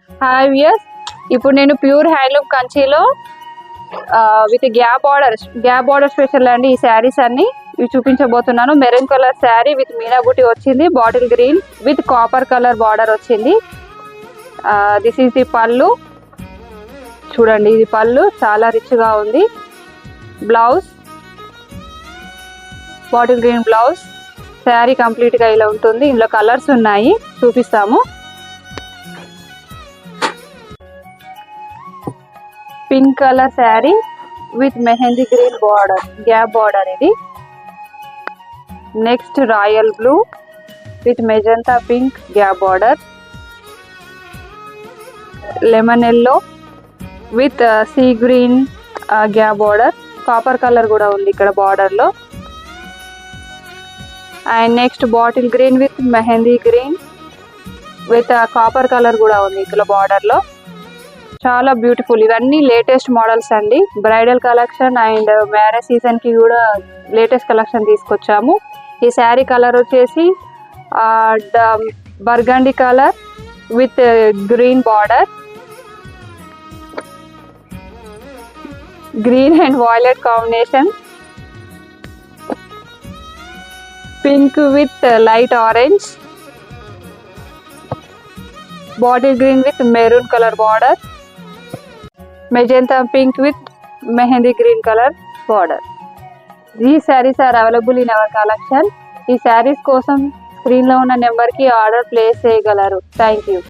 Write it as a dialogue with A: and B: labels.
A: Hi viewers, ఇప్పుడు నేను pure handloom కంచిలో విత్ గ్యాప్ బార్డర్ స్పెషల్ అండి. ఈ శారీస్ అన్ని ఇవి చూపించబోతున్నాను. Maroon colour sari with meena buti వచ్చింది. Bottle green with copper colour border వచ్చింది. This is the pallu. చూడండి, ఇది పళ్ళు చాలా రిచ్ గా ఉంది. Blouse bottle green blouse. Sari complete గా ఇలా ఉంటుంది. ఇందులో కలర్స్ ఉన్నాయి, చూపిస్తాము. Pink colour sari with mehndi green border, gap border ఇది. Next royal blue with magenta pink gap border. Lemon yellow with sea green gap border. Copper colour కూడా ఉంది ఇక్కడ బార్డర్ లో. And next bottle green with mehndi green with copper colour కూడా ఉంది ఇక్కడ border లో. చాలా బ్యూటిఫుల్. ఇవన్నీ లేటెస్ట్ మోడల్స్ అండి. Bridal collection and marriage season కి కూడా లేటెస్ట్ కలెక్షన్ తీసుకొచ్చాము. ఈ శారీ కలర్ వచ్చేసి burgundy colour with green border, green and violet combination. Pink with light orange, bottle green with maroon colour border, magenta pink with mehndi green colour border. These sarees are available in our collection. ఈ sarees కోసం screen లో ఉన్న number కి order place చేయగలరు. Thank you.